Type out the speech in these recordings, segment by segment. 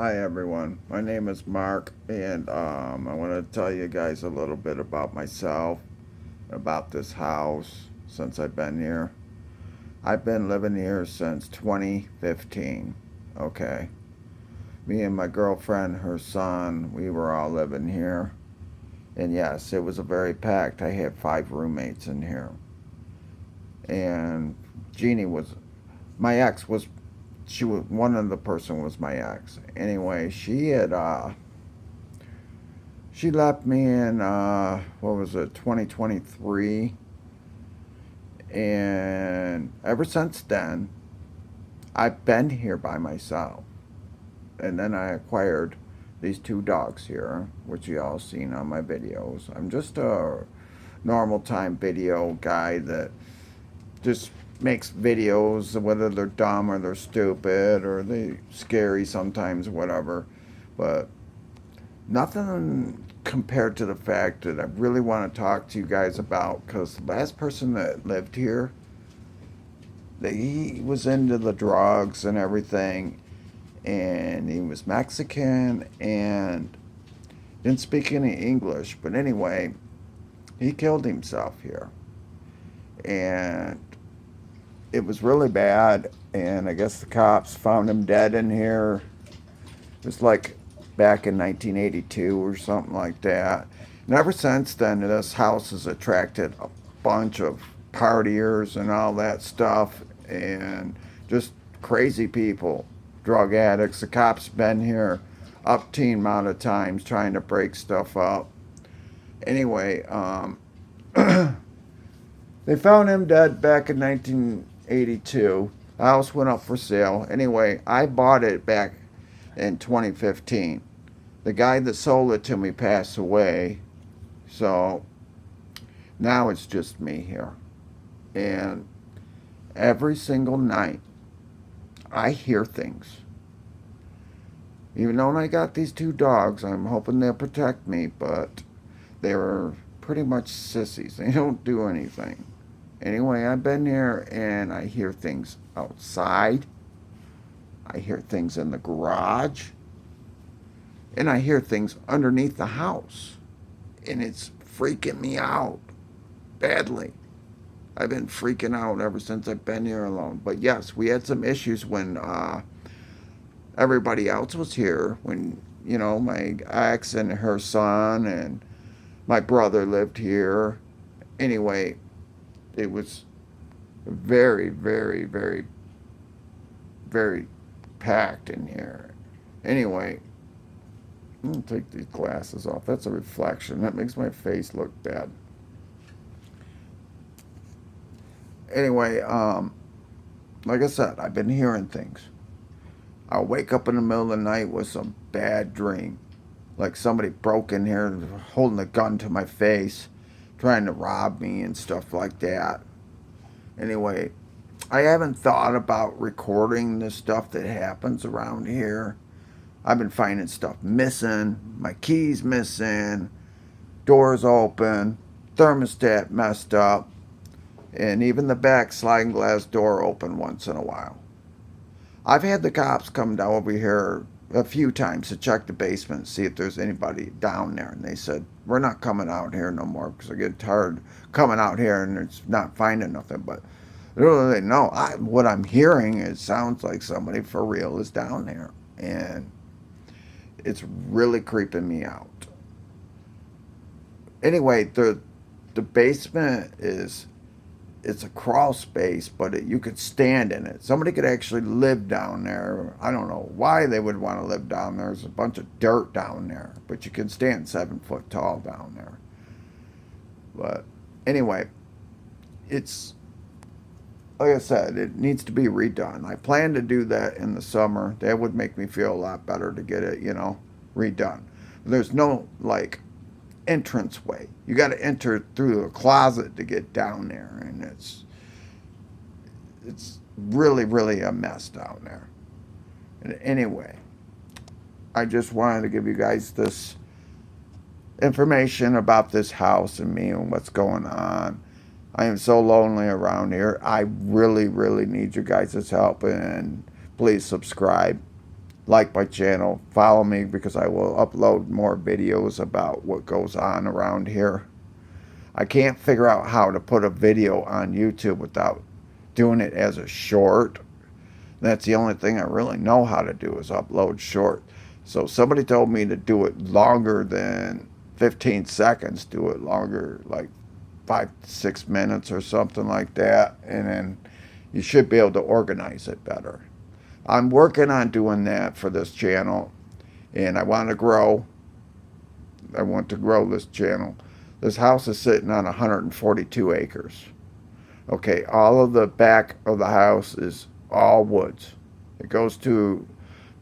Hi everyone, my name is Mark, and I want to tell you guys a little bit about myself, about this house since I've been here. I've been living here since 2015. Okay, me and my girlfriend, her son, we were all living here, and yes, it was a very packed. I had 5 roommates in here, and Jeannie was my ex was she was one of the person was my ex. Anyway, she left me in what was it, 2023, and ever since then, I've been here by myself. And then I acquired these 2 dogs here, which you all seen on my videos. I'm just a normal time video guy that just makes videos, whether they're dumb or they're stupid or they scary sometimes, whatever. But nothing compared to the fact that I really want to talk to you guys about, because the last person that lived here, he was into the drugs and everything, and he was Mexican and didn't speak any English. But anyway, he killed himself here, and it was really bad. And I guess the cops found him dead in here. It was like back in 1982 or something like that. And ever since then, this house has attracted a bunch of partiers and all that stuff, and just crazy people, drug addicts. The cops been here up teen amount of times trying to break stuff up. Anyway, they found him dead back in 1982. The house went up for sale. Anyway, I bought it back in 2015. The guy that sold it to me passed away, so now it's just me here. And every single night, I hear things. Even though I got these 2 dogs, I'm hoping they'll protect me, but they're pretty much sissies. They don't do anything. Anyway, I've been here and I hear things outside. I hear things in the garage. And I hear things underneath the house. And it's freaking me out badly. I've been freaking out ever since I've been here alone. But yes, we had some issues when everybody else was here. When, my ex and her son and my brother lived here. Anyway, it was very, very, very, very packed in here. Anyway, I'm gonna take these glasses off. That's a reflection. That makes my face look bad. Anyway, like I said, I've been hearing things. I'll wake up in the middle of the night with some bad dream. Like somebody broke in here holding a gun to my face, trying to rob me and stuff like that. Anyway, I haven't thought about recording the stuff that happens around here. I've been finding stuff missing, my keys missing, doors open, thermostat messed up, and even the back sliding glass door open once in a while. I've had the cops come down over here a few times to check the basement and see if there's anybody down there, and they said, we're not coming out here no more because I get tired coming out here and it's not finding nothing. But really, no, what I'm hearing, it sounds like somebody for real is down there, and it's really creeping me out. Anyway, the basement is, it's a crawl space, but you could stand in it. Somebody could actually live down there. I don't know why they would want to live down there. There's a bunch of dirt down there, but you can stand 7 foot tall down there. But anyway, it's, like I said, it needs to be redone. I plan to do that in the summer. That would make me feel a lot better to get it, redone. There's no like entrance way. You got to enter through a closet to get down there, and it's really, really a mess down there. And anyway, I just wanted to give you guys this information about this house and me and what's going on. I am so lonely around here. I really, really need you guys' help, and please subscribe. like my channel, follow me, because I will upload more videos about what goes on around here. I can't figure out how to put a video on YouTube without doing it as a short. That's the only thing I really know how to do, is upload short. So somebody told me to do it longer than 15 seconds, do it longer, like 5 to 6 minutes or something like that, and then you should be able to organize it better. I'm working on doing that for this channel, and I want to grow. I want to grow this channel. This house is sitting on 142 acres. Okay, all of the back of the house is all woods. It goes to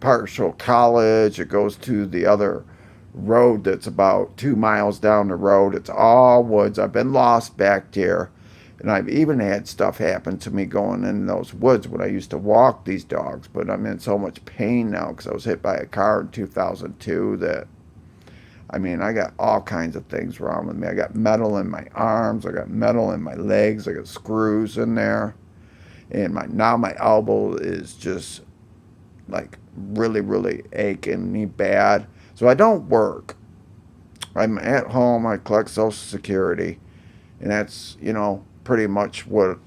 Partial College. It goes to the other road that's about 2 miles down the road. It's all woods. I've been lost back there. And I've even had stuff happen to me going in those woods when I used to walk these dogs. But I'm in so much pain now because I was hit by a car in 2002 that, I mean, I got all kinds of things wrong with me. I got metal in my arms. I got metal in my legs. I got screws in there. And now my elbow is just like really, really aching me bad. So I don't work. I'm at home. I collect Social Security. And that's, pretty much what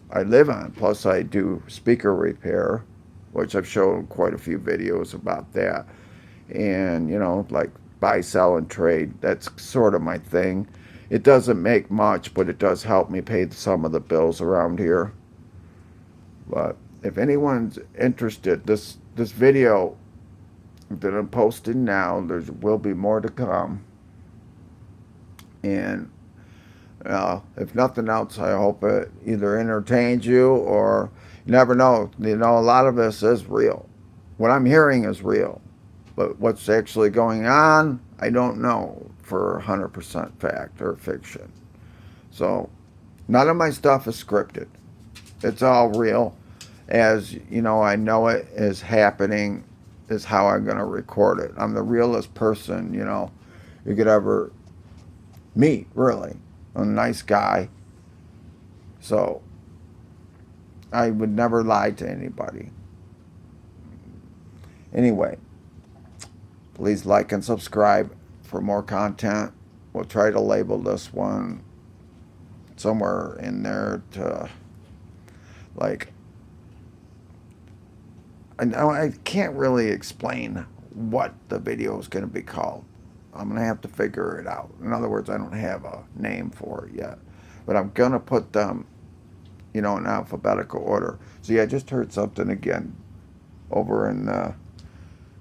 I live on. Plus I do speaker repair, which I've shown quite a few videos about that. And, like buy, sell, and trade. That's sort of my thing. It doesn't make much, but it does help me pay some of the bills around here. But if anyone's interested, this video that I'm posting now, there will be more to come. And if nothing else, I hope it either entertains you, or you never know. A lot of this is real. What I'm hearing is real. But what's actually going on, I don't know for 100% fact or fiction. So none of my stuff is scripted. It's all real. As I know it is happening, is how I'm going to record it. I'm the realest person, you could ever meet, really. I'm a nice guy. So I would never lie to anybody. Anyway, please like and subscribe for more content. We'll try to label this one somewhere in there to, like, I can't really explain what the video is going to be called. I'm going to have to figure it out. In other words, I don't have a name for it yet. But I'm going to put them, in alphabetical order. See, I just heard something again over in the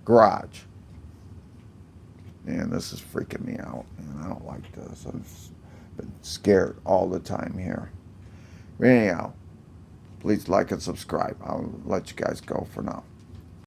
garage. And this is freaking me out. And I don't like this. I've been scared all the time here. But anyhow, please like and subscribe. I'll let you guys go for now.